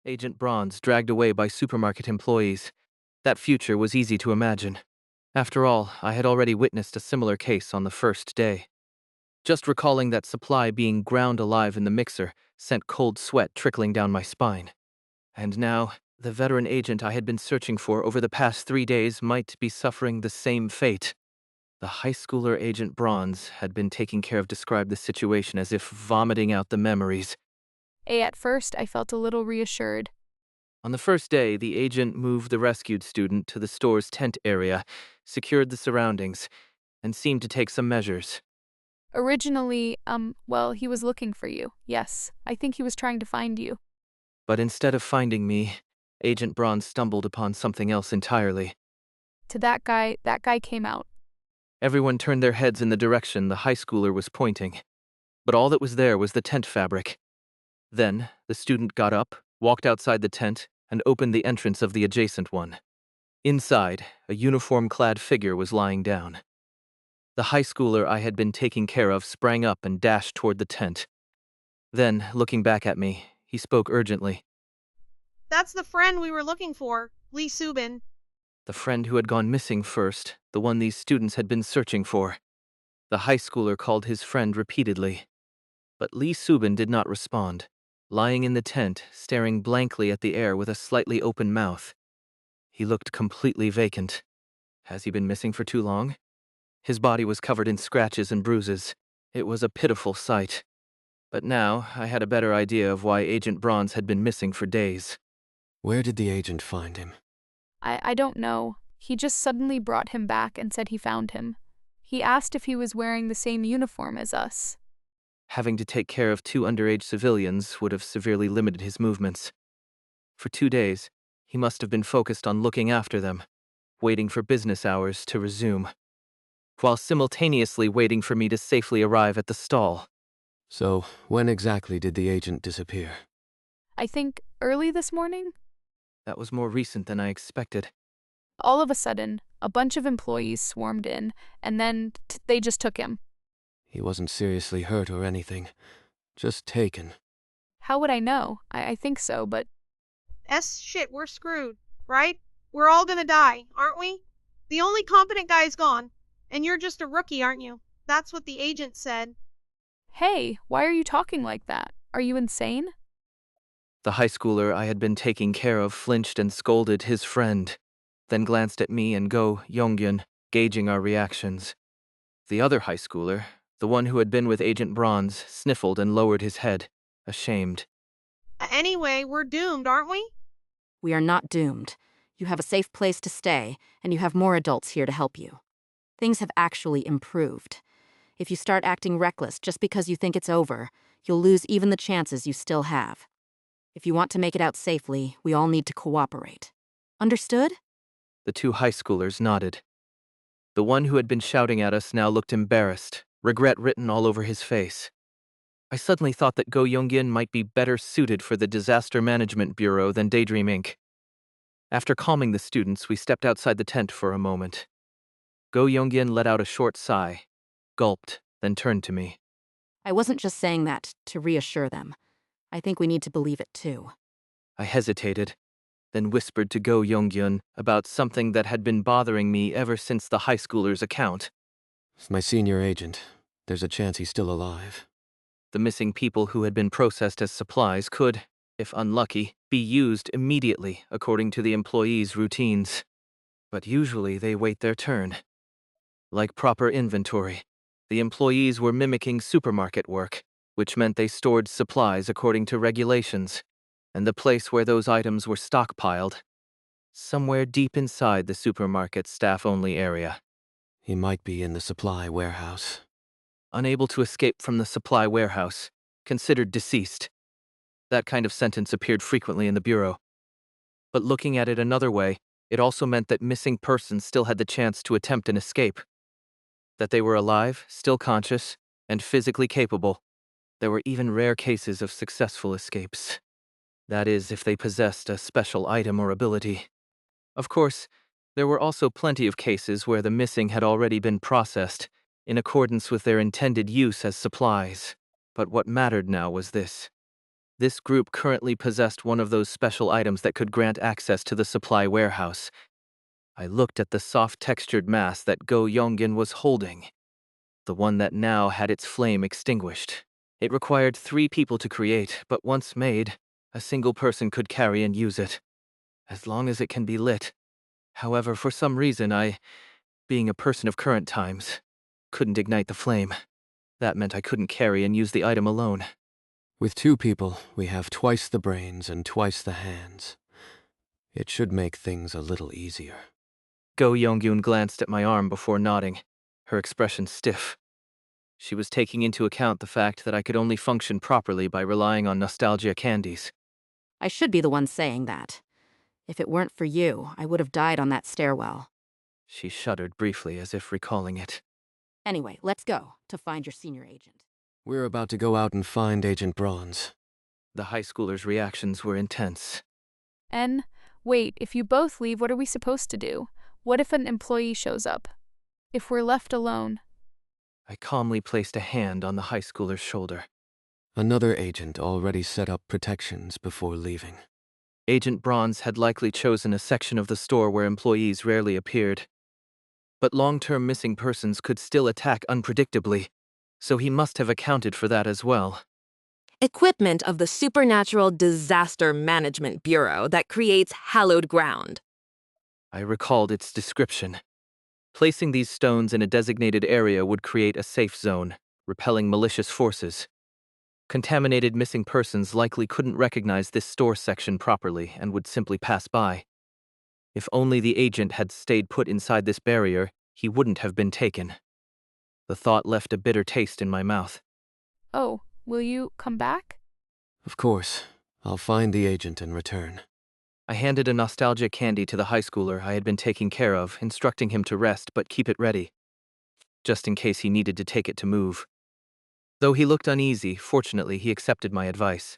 Agent Bronze dragged away by supermarket employees. That future was easy to imagine. After all, I had already witnessed a similar case on the first day. Just recalling that supply being ground alive in the mixer sent cold sweat trickling down my spine. And now, the veteran agent I had been searching for over the past 3 days might be suffering the same fate. The high schooler Agent Bronze had been taking care of described the situation as if vomiting out the memories. At first, I felt a little reassured. On the first day, the agent moved the rescued student to the store's tent area, secured the surroundings, and seemed to take some measures. Originally, well, he was looking for you. Yes, I think he was trying to find you. But instead of finding me, Agent Bronze stumbled upon something else entirely. To that guy came out. Everyone turned their heads in the direction the high schooler was pointing. But all that was there was the tent fabric. Then, the student got up, walked outside the tent, and opened the entrance of the adjacent one. Inside, a uniform-clad figure was lying down. The high schooler I had been taking care of sprang up and dashed toward the tent. Then, looking back at me, he spoke urgently. That's the friend we were looking for, Lee Subin. The friend who had gone missing first, the one these students had been searching for. The high schooler called his friend repeatedly. But Lee Subin did not respond, lying in the tent, staring blankly at the air with a slightly open mouth. He looked completely vacant. Has he been missing for too long? His body was covered in scratches and bruises. It was a pitiful sight. But now, I had a better idea of why Agent Bronze had been missing for days. Where did the agent find him? I don't know. He just suddenly brought him back and said he found him. He asked if he was wearing the same uniform as us. Having to take care of 2 underage civilians would have severely limited his movements. For 2 days, he must have been focused on looking after them, waiting for business hours to resume, while simultaneously waiting for me to safely arrive at the stall. So, when exactly did the agent disappear? I think early this morning? That was more recent than I expected. All of a sudden, a bunch of employees swarmed in, and then they just took him. He wasn't seriously hurt or anything. Just taken. How would I know? I think so, but Shit, we're screwed, right? We're all gonna die, aren't we? The only competent guy's gone, and you're just a rookie, aren't you? That's what the agent said. hey, why are you talking like that? Are you insane? The high schooler I had been taking care of flinched and scolded his friend, then glanced at me and Go Yongyun, gauging our reactions. The other high schooler, the one who had been with Agent Bronze, sniffled and lowered his head, ashamed. Anyway, we're doomed, aren't we? We are not doomed. You have a safe place to stay, and you have more adults here to help you. Things have actually improved. If you start acting reckless just because you think it's over, you'll lose even the chances you still have. If you want to make it out safely, we all need to cooperate. Understood? The 2 high schoolers nodded. The one who had been shouting at us now looked embarrassed, regret written all over his face. I suddenly thought that Go Youngin might be better suited for the Disaster Management Bureau than Daydream Inc. After calming the students, we stepped outside the tent for a moment. Go Youngin let out a short sigh, gulped, then turned to me. I wasn't just saying that to reassure them. I think we need to believe it too. I hesitated, then whispered to Go Younghyun about something that had been bothering me ever since the high schooler's account. It's my senior agent. There's a chance he's still alive. The missing people who had been processed as supplies could, if unlucky, be used immediately according to the employees' routines. But usually they wait their turn. Like proper inventory, the employees were mimicking supermarket work, which meant they stored supplies according to regulations, and the place where those items were stockpiled, somewhere deep inside the supermarket's staff-only area. He might be in the supply warehouse. Unable to escape from the supply warehouse, considered deceased. That kind of sentence appeared frequently in the Bureau. But looking at it another way, it also meant that missing persons still had the chance to attempt an escape. That they were alive, still conscious, and physically capable. There were even rare cases of successful escapes. That is, if they possessed a special item or ability. Of course, there were also plenty of cases where the missing had already been processed, in accordance with their intended use as supplies. But what mattered now was this. This group currently possessed one of those special items that could grant access to the supply warehouse. I looked at the soft-textured mass that Go Yonggin was holding, the one that now had its flame extinguished. It required 3 people to create, but once made, a single person could carry and use it, as long as it can be lit. However, for some reason being a person of current times, couldn't ignite the flame. That meant I couldn't carry and use the item alone. With 2 people, we have twice the brains and twice the hands. It should make things a little easier. Go Yongyun glanced at my arm before nodding, her expression stiff. She was taking into account the fact that I could only function properly by relying on nostalgia candies. I should be the one saying that. If it weren't for you, I would have died on that stairwell. She shuddered briefly as if recalling it. Anyway, let's go to find your senior agent. We're about to go out and find Agent Bronze. The high schoolers' reactions were intense. Wait, if you both leave, what are we supposed to do? What if an employee shows up? If we're left alone? I calmly placed a hand on the high schooler's shoulder. Another agent already set up protections before leaving. Agent Bronze had likely chosen a section of the store where employees rarely appeared. But long-term missing persons could still attack unpredictably, so he must have accounted for that as well. Equipment of the Supernatural Disaster Management Bureau that creates hallowed ground. I recalled its description. Placing these stones in a designated area would create a safe zone, repelling malicious forces. Contaminated missing persons likely couldn't recognize this store section properly and would simply pass by. If only the agent had stayed put inside this barrier, he wouldn't have been taken. The thought left a bitter taste in my mouth. Oh, will you come back? Of course. I'll find the agent and return. I handed a nostalgia candy to the high schooler I had been taking care of, instructing him to rest but keep it ready, just in case he needed to take it to move. Though he looked uneasy, fortunately he accepted my advice.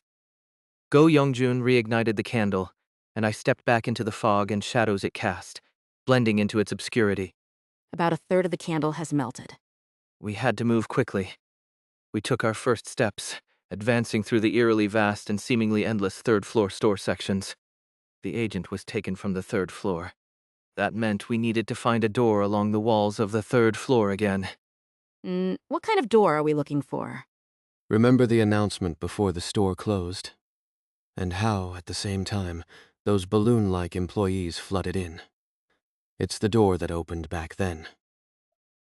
Go Youngjun reignited the candle, and I stepped back into the fog and shadows it cast, blending into its obscurity. About a third of the candle has melted. We had to move quickly. We took our first steps, advancing through the eerily vast and seemingly endless third-floor store sections. The agent was taken from the 3rd floor. That meant we needed to find a door along the walls of the 3rd floor again. What kind of door are we looking for? Remember the announcement before the store closed? And how, at the same time, those balloon-like employees flooded in. It's the door that opened back then.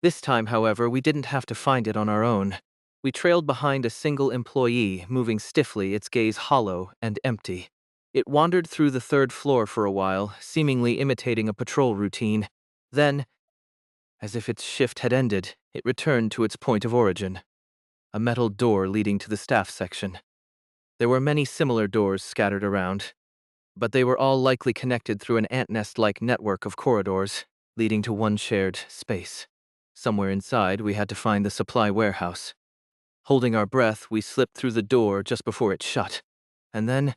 This time, however, we didn't have to find it on our own. We trailed behind a single employee, moving stiffly, its gaze hollow and empty. It wandered through the 3rd floor for a while, seemingly imitating a patrol routine. Then, as if its shift had ended, it returned to its point of origin. A metal door leading to the staff section. There were many similar doors scattered around, but they were all likely connected through an ant nest-like network of corridors, leading to one shared space. Somewhere inside, we had to find the supply warehouse. Holding our breath, we slipped through the door just before it shut. And then,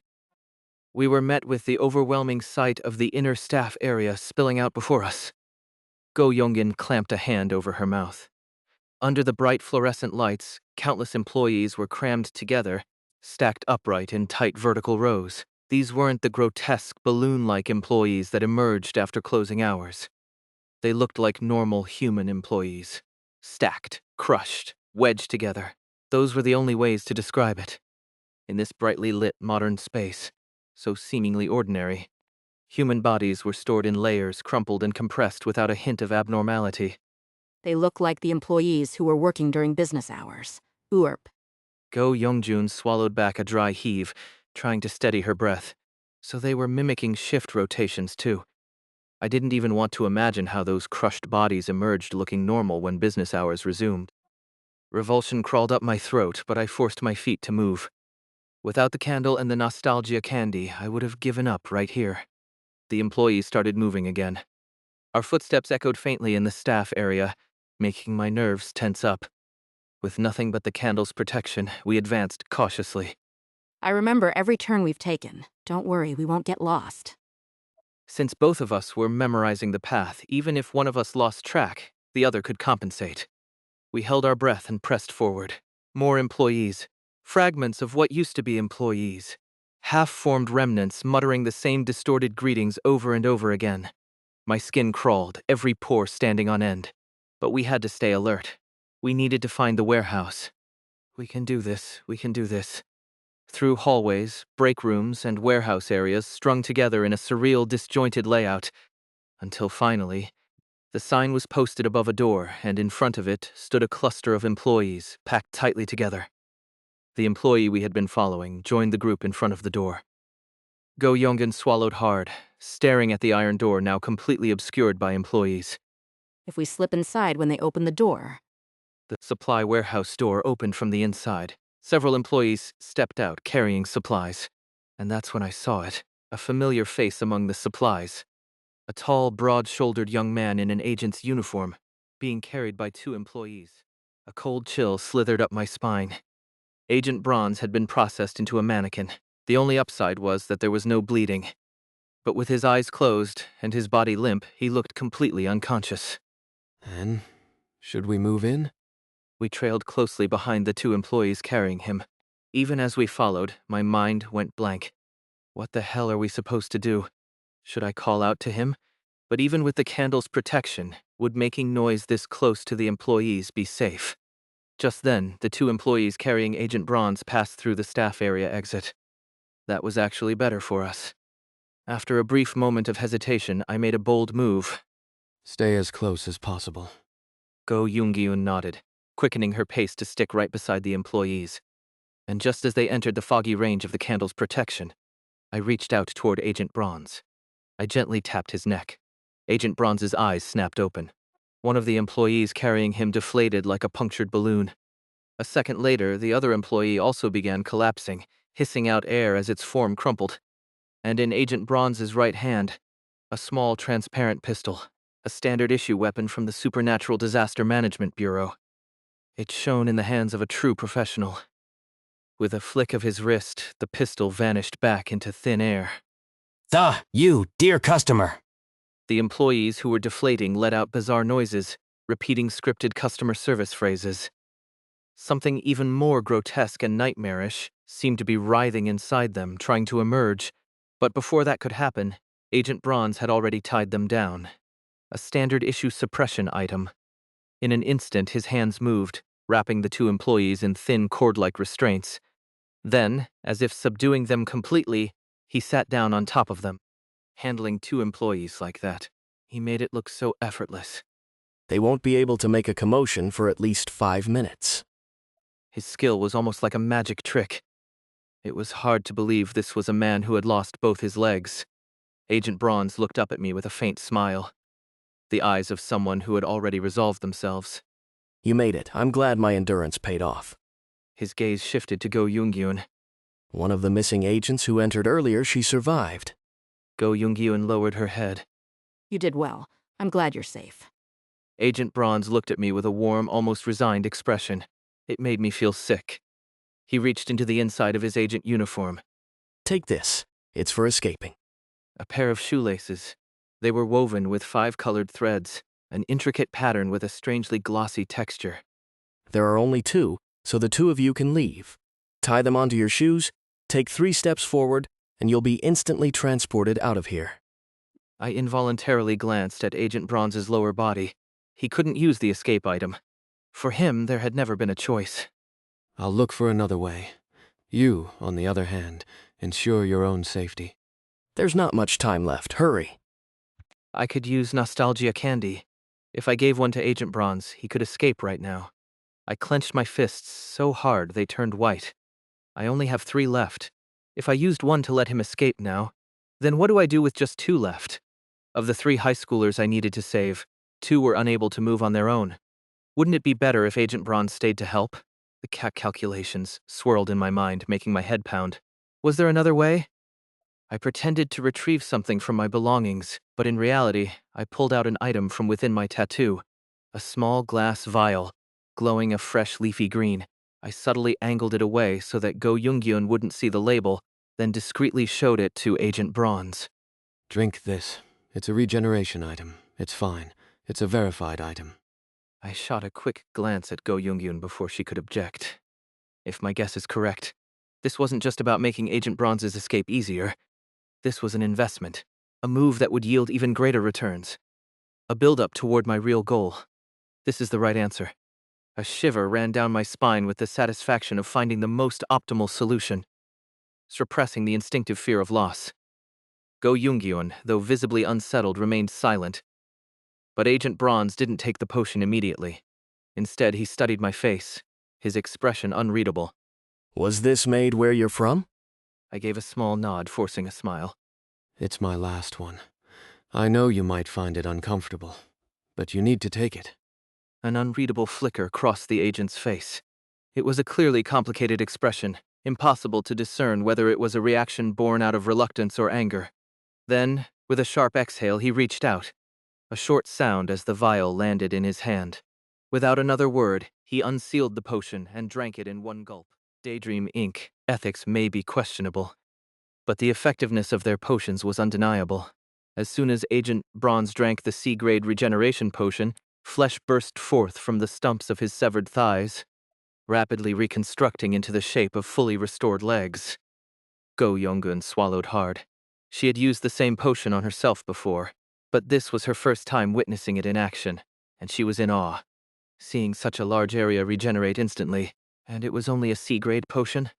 we were met with the overwhelming sight of the inner staff area spilling out before us. Go Yongin clamped a hand over her mouth. Under the bright fluorescent lights, countless employees were crammed together, stacked upright in tight vertical rows. These weren't the grotesque, balloon-like employees that emerged after closing hours. They looked like normal human employees. Stacked, crushed, wedged together. Those were the only ways to describe it. In this brightly lit modern space, so seemingly ordinary, human bodies were stored in layers, crumpled and compressed without a hint of abnormality. They look like the employees who were working during business hours. Oorp. Go Youngjun swallowed back a dry heave, trying to steady her breath. So they were mimicking shift rotations, too. I didn't even want to imagine how those crushed bodies emerged looking normal when business hours resumed. Revulsion crawled up my throat, but I forced my feet to move. Without the candle and the nostalgia candy, I would have given up right here. The employees started moving again. Our footsteps echoed faintly in the staff area, making my nerves tense up. With nothing but the candle's protection, we advanced cautiously. I remember every turn we've taken. Don't worry, we won't get lost. Since both of us were memorizing the path, even if one of us lost track, the other could compensate. We held our breath and pressed forward. More employees. Fragments of what used to be employees. Half-formed remnants muttering the same distorted greetings over and over again. My skin crawled, every pore standing on end. But we had to stay alert. We needed to find the warehouse. We can do this, we can do this. Through hallways, break rooms, and warehouse areas strung together in a surreal, disjointed layout, until finally, the sign was posted above a door, and in front of it stood a cluster of employees, packed tightly together. The employee we had been following joined the group in front of the door. Go Yongan swallowed hard, staring at the iron door now completely obscured by employees. If we slip inside when they open the door. The supply warehouse door opened from the inside. Several employees stepped out carrying supplies. And that's when I saw it, a familiar face among the supplies. A tall, broad-shouldered young man in an agent's uniform, being carried by two employees. A cold chill slithered up my spine. Agent Bronze had been processed into a mannequin. The only upside was that there was no bleeding. But with his eyes closed and his body limp, he looked completely unconscious. Anne, should we move in? We trailed closely behind the two employees carrying him. Even as we followed, my mind went blank. What the hell are we supposed to do? Should I call out to him? But even with the candle's protection, would making noise this close to the employees be safe? Just then, the two employees carrying Agent Bronze passed through the staff area exit. That was actually better for us. After a brief moment of hesitation, I made a bold move. Stay as close as possible. Go Yoongyun nodded, quickening her pace to stick right beside the employees. And just as they entered the foggy range of the candle's protection, I reached out toward Agent Bronze. I gently tapped his neck. Agent Bronze's eyes snapped open. One of the employees carrying him deflated like a punctured balloon. A second later, the other employee also began collapsing, hissing out air as its form crumpled. And in Agent Bronze's right hand, a small transparent pistol, a standard-issue weapon from the Supernatural Disaster Management Bureau. It shone in the hands of a true professional. With a flick of his wrist, the pistol vanished back into thin air. You, dear customer. The employees who were deflating let out bizarre noises, repeating scripted customer service phrases. Something even more grotesque and nightmarish seemed to be writhing inside them, trying to emerge. But before that could happen, Agent Bronze had already tied them down. A standard-issue suppression item. In an instant, his hands moved, wrapping the two employees in thin cord-like restraints. Then, as if subduing them completely, he sat down on top of them. Handling two employees like that, he made it look so effortless. They won't be able to make a commotion for at least 5 minutes. His skill was almost like a magic trick. It was hard to believe this was a man who had lost both his legs. Agent Bronze looked up at me with a faint smile. The eyes of someone who had already resolved themselves. You made it. I'm glad my endurance paid off. His gaze shifted to Go Yoongyun. One of the missing agents who entered earlier, she survived. Go Yoongyun lowered her head. You did well. I'm glad you're safe. Agent Bronze looked at me with a warm, almost resigned expression. It made me feel sick. He reached into the inside of his agent uniform. Take this. It's for escaping. A pair of shoelaces. They were woven with 5 colored threads, an intricate pattern with a strangely glossy texture. There are only 2, so the 2 of you can leave. Tie them onto your shoes, take 3 steps forward, and you'll be instantly transported out of here. I involuntarily glanced at Agent Bronze's lower body. He couldn't use the escape item. For him, there had never been a choice. I'll look for another way. You, on the other hand, ensure your own safety. There's not much time left. Hurry. I could use nostalgia candy. If I gave one to Agent Bronze, he could escape right now. I clenched my fists so hard they turned white. I only have 3 left. If I used one to let him escape now, then what do I do with just 2 left? Of the 3 high schoolers I needed to save, 2 were unable to move on their own. Wouldn't it be better if Agent Bronze stayed to help? The calculations swirled in my mind, making my head pound. Was there another way? I pretended to retrieve something from my belongings, but in reality, I pulled out an item from within my tattoo. A small glass vial, glowing a fresh leafy green. I subtly angled it away so that Go Yoongyun wouldn't see the label, then discreetly showed it to Agent Bronze. Drink this. It's a regeneration item. It's fine. It's a verified item. I shot a quick glance at Go Yoongyun before she could object. If my guess is correct, this wasn't just about making Agent Bronze's escape easier. This was an investment, a move that would yield even greater returns. A build-up toward my real goal. This is the right answer. A shiver ran down my spine with the satisfaction of finding the most optimal solution, suppressing the instinctive fear of loss. Go Yoongyun, though visibly unsettled, remained silent. But Agent Bronze didn't take the potion immediately. Instead, he studied my face, his expression unreadable. Was this made where you're from? I gave a small nod, forcing a smile. It's my last one. I know you might find it uncomfortable, but you need to take it. An unreadable flicker crossed the agent's face. It was a clearly complicated expression, impossible to discern whether it was a reaction born out of reluctance or anger. Then, with a sharp exhale, he reached out. A short sound as the vial landed in his hand. Without another word, he unsealed the potion and drank it in one gulp. Daydream Inc. ethics may be questionable, but the effectiveness of their potions was undeniable. As soon as Agent Bronze drank the C-grade regeneration potion, flesh burst forth from the stumps of his severed thighs, rapidly reconstructing into the shape of fully restored legs. Go Yoongun swallowed hard. She had used the same potion on herself before, but this was her first time witnessing it in action, and she was in awe. Seeing such a large area regenerate instantly, and it was only a C-grade potion?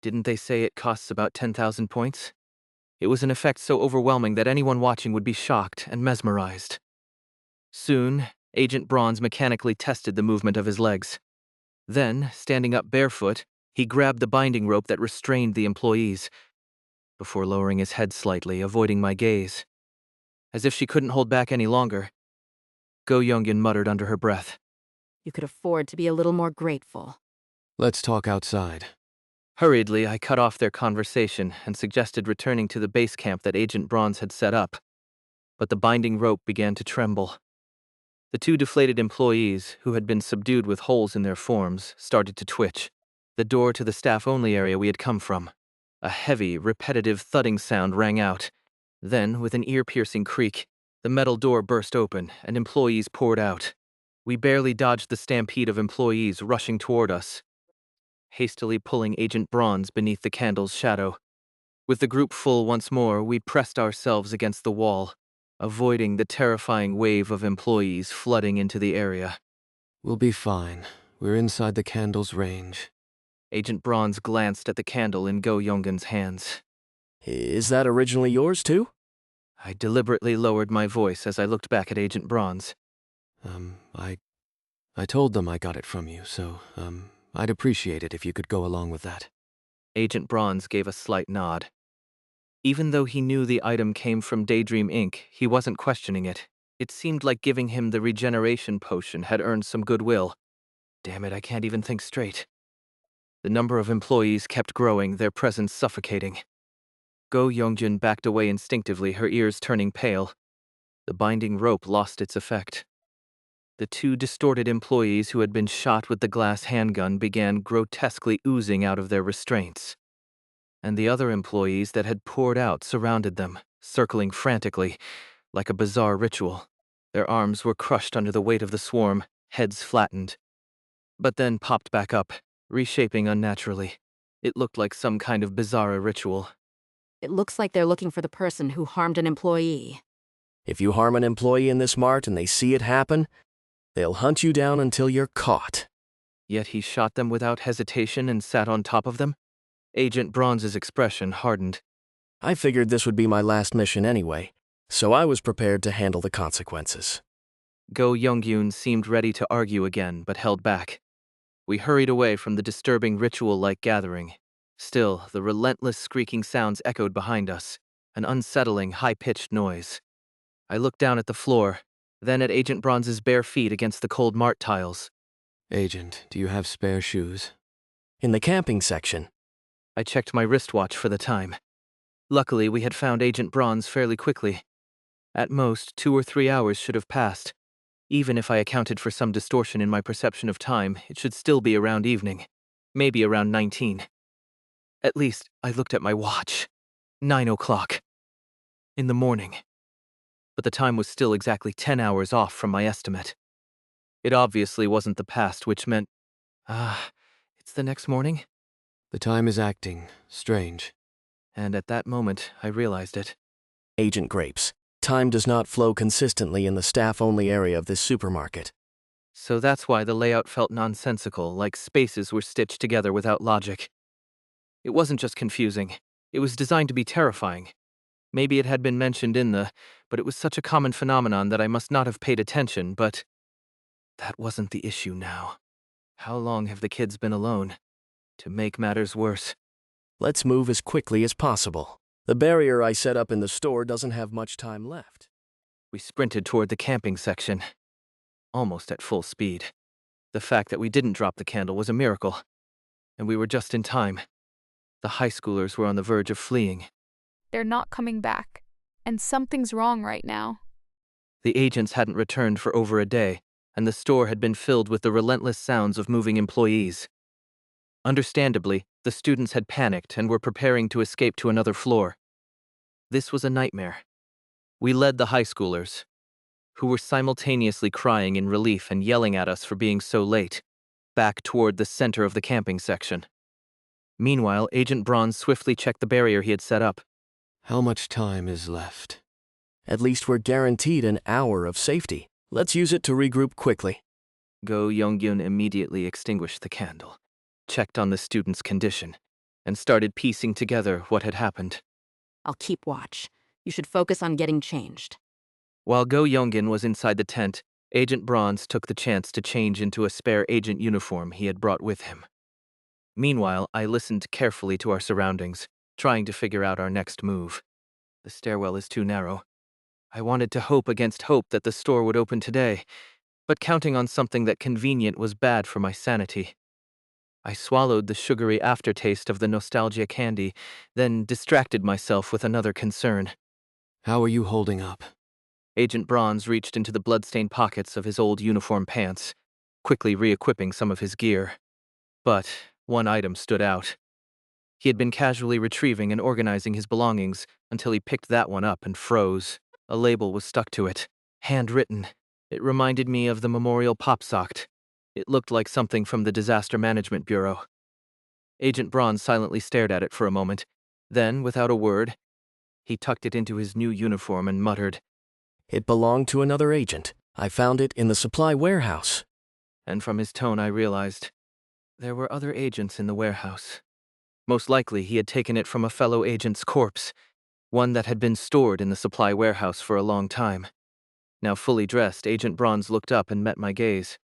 Didn't they say it costs about 10,000 points? It was an effect so overwhelming that anyone watching would be shocked and mesmerized. Soon, Agent Bronze mechanically tested the movement of his legs. Then, standing up barefoot, he grabbed the binding rope that restrained the employees, before lowering his head slightly, avoiding my gaze. As if she couldn't hold back any longer, Go Yoongun muttered under her breath. You could afford to be a little more grateful. Let's talk outside. Hurriedly, I cut off their conversation and suggested returning to the base camp that Agent Bronze had set up. But the binding rope began to tremble. The two deflated employees, who had been subdued with holes in their forms, started to twitch. The door to the staff-only area we had come from. A heavy, repetitive thudding sound rang out. Then, with an ear-piercing creak, the metal door burst open and employees poured out. We barely dodged the stampede of employees rushing toward us, hastily pulling Agent Bronze beneath the candle's shadow. With the group full once more, we pressed ourselves against the wall, avoiding the terrifying wave of employees flooding into the area. We'll be fine. We're inside the candle's range. Agent Bronze glanced at the candle in Go Yoongun's hands. Is that originally yours, too? I deliberately lowered my voice as I looked back at Agent Bronze. I told them I got it from you, so, I'd appreciate it if you could go along with that. Agent Bronze gave a slight nod. Even though he knew the item came from Daydream Inc., he wasn't questioning it. It seemed like giving him the regeneration potion had earned some goodwill. Damn it, I can't even think straight. The number of employees kept growing, their presence suffocating. Go Yoongjun backed away instinctively, her ears turning pale. The binding rope lost its effect. The two distorted employees who had been shot with the glass handgun began grotesquely oozing out of their restraints. And the other employees that had poured out surrounded them, circling frantically, like a bizarre ritual. Their arms were crushed under the weight of the swarm, heads flattened. But then popped back up, reshaping unnaturally. It looked like some kind of bizarre ritual. It looks like they're looking for the person who harmed an employee. If you harm an employee in this mart and they see it happen, they'll hunt you down until you're caught. Yet he shot them without hesitation and sat on top of them? Agent Bronze's expression hardened. I figured this would be my last mission anyway, so I was prepared to handle the consequences. Go Yoongyun seemed ready to argue again, but held back. We hurried away from the disturbing ritual-like gathering. Still, the relentless squeaking sounds echoed behind us, an unsettling, high-pitched noise. I looked down at the floor, then at Agent Bronze's bare feet against the cold mart tiles. Agent, do you have spare shoes? In the camping section. I checked my wristwatch for the time. Luckily, we had found Agent Bronze fairly quickly. At most, 2 or 3 hours should have passed. Even if I accounted for some distortion in my perception of time, it should still be around evening. Maybe around 19. At least, I looked at my watch. 9 o'clock. In the morning. But the time was still exactly 10 hours off from my estimate. It obviously wasn't the past, which meant... it It's the next morning, The time is acting strange. and at that moment, I realized it. Agent Grapes. Time does not flow consistently in the staff-only area of this supermarket. So that's why the layout felt nonsensical, like spaces were stitched together without logic. It wasn't just confusing, it was designed to be terrifying. Maybe it had been mentioned but it was such a common phenomenon that I must not have paid attention, but that wasn't the issue now. How long have the kids been alone? To make matters worse, Let's move as quickly as possible. The barrier I set up in the store doesn't have much time left. we sprinted toward the camping section, almost at full speed. The fact that we didn't drop the candle was a miracle, and we were just in time. The high schoolers were on the verge of fleeing. They're not coming back, and something's wrong right now. The agents hadn't returned for over a day, and the store had been filled with the relentless sounds of moving employees. Understandably, the students had panicked and were preparing to escape to another floor. This was a nightmare. We led the high schoolers, who were simultaneously crying in relief and yelling at us for being so late, back toward the center of the camping section. Meanwhile, Agent Bronze swiftly checked the barrier he had set up. How much time is left? At least we're guaranteed an hour of safety. Let's use it to regroup quickly. Go Young-gyun immediately extinguished the candle, checked on the student's condition, and started piecing together what had happened. I'll keep watch. You should focus on getting changed. While Go Young-gyun was inside the tent, Agent Bronze took the chance to change into a spare agent uniform he had brought with him. Meanwhile, I listened carefully to our surroundings, trying to figure out our next move. The stairwell is too narrow. I wanted to hope against hope that the store would open today, but counting on something that convenient was bad for my sanity. I swallowed the sugary aftertaste of the nostalgia candy, then distracted myself with another concern. How are you holding up? Agent Bronze reached into the blood-stained pockets of his old uniform pants, quickly re-equipping some of his gear. But one item stood out. He had been casually retrieving and organizing his belongings until he picked that one up and froze. A label was stuck to it, handwritten. It reminded me of the memorial pop socket. It looked like something from the Disaster Management Bureau. Agent Bronze silently stared at it for a moment. Then, without a word, he tucked it into his new uniform and muttered, It belonged to another agent. I found it in the supply warehouse. and from his tone I realized there were other agents in the warehouse. Most likely he had taken it from a fellow agent's corpse, one that had been stored in the supply warehouse for a long time. Now fully dressed, Agent Bronze looked up and met my gaze.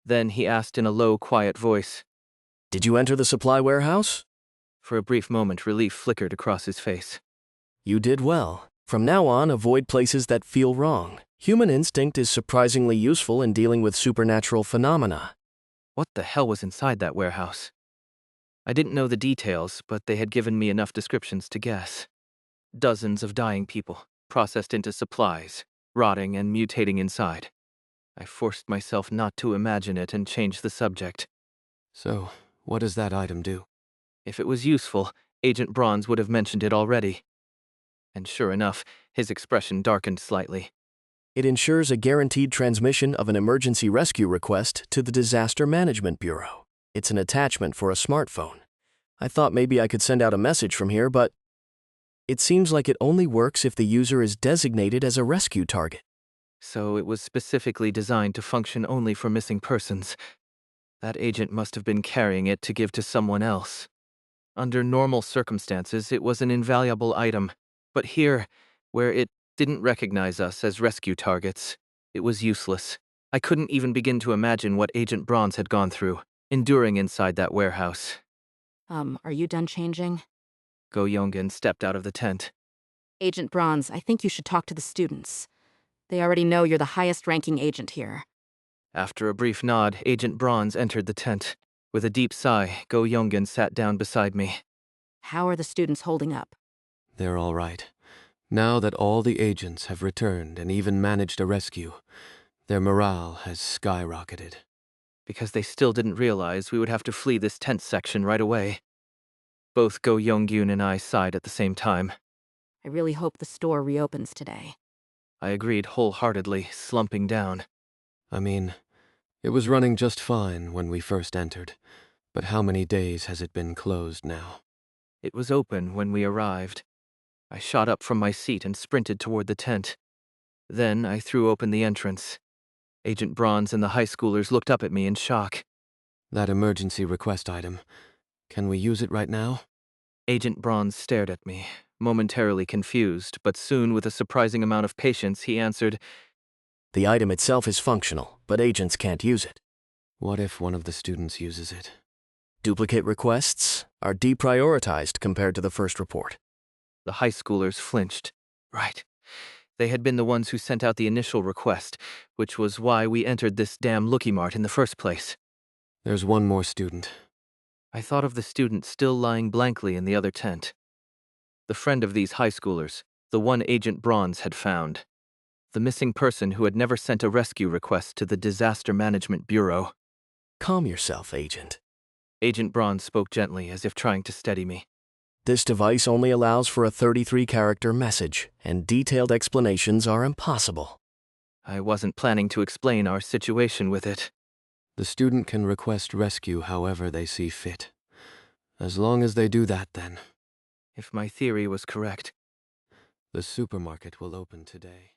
Then he asked in a low, quiet voice. Did you enter the supply warehouse? For a brief moment, relief flickered across his face. You did well. From now on, avoid places that feel wrong. Human instinct is surprisingly useful in dealing with supernatural phenomena. What the hell was inside that warehouse? I didn't know the details, but they had given me enough descriptions to guess. Dozens of dying people, processed into supplies, rotting and mutating inside. I forced myself not to imagine it and changed the subject. So, what does that item do? If it was useful, Agent Bronze would have mentioned it already. And sure enough, his expression darkened slightly. It ensures a guaranteed transmission of an emergency rescue request to the Disaster Management Bureau. It's an attachment for a smartphone. I thought maybe I could send out a message from here, but it seems like it only works if the user is designated as a rescue target. So it was specifically designed to function only for missing persons. That agent must have been carrying it to give to someone else. Under normal circumstances, it was an invaluable item, but here, where it didn't recognize us as rescue targets, it was useless. I couldn't even begin to imagine what Agent Bronze had gone through, enduring inside that warehouse. Are you done changing? Go Young-gyun stepped out of the tent. Agent Bronze, I think you should talk to the students. They already know you're the highest-ranking agent here. After a brief nod, Agent Bronze entered the tent. With a deep sigh, Go Young-gyun sat down beside me. How are the students holding up? They're all right. Now that all the agents have returned and even managed a rescue, their morale has skyrocketed. Because they still didn't realize we would have to flee this tent section right away. Both Go Young-gyun and I sighed at the same time. I really hope the store reopens today. I agreed wholeheartedly, slumping down. I mean, it was running just fine when we first entered, But how many days has it been closed now? It was open when we arrived. I shot up from my seat and sprinted toward the tent. Then I threw open the entrance. Agent Bronze and the high schoolers looked up at me in shock. That emergency request item. Can we use it right now? Agent Bronze stared at me, momentarily confused, but soon, with a surprising amount of patience, he answered, The item itself is functional, but agents can't use it. What if one of the students uses it? Duplicate requests are deprioritized compared to the first report. The high schoolers flinched. Right. They had been the ones who sent out the initial request, which was why we entered this damn Looky Mart in the first place. There's one more student. I thought of the student still lying blankly in the other tent. The friend of these high schoolers, the one Agent Bronze had found. The missing person who had never sent a rescue request to the Disaster Management Bureau. Calm yourself, Agent. Agent Bronze spoke gently, as if trying to steady me. This device only allows for a 33-character message, and detailed explanations are impossible. I wasn't planning to explain our situation with it. The student can request rescue however they see fit. As long as they do that, then. If my theory was correct. The supermarket will open today.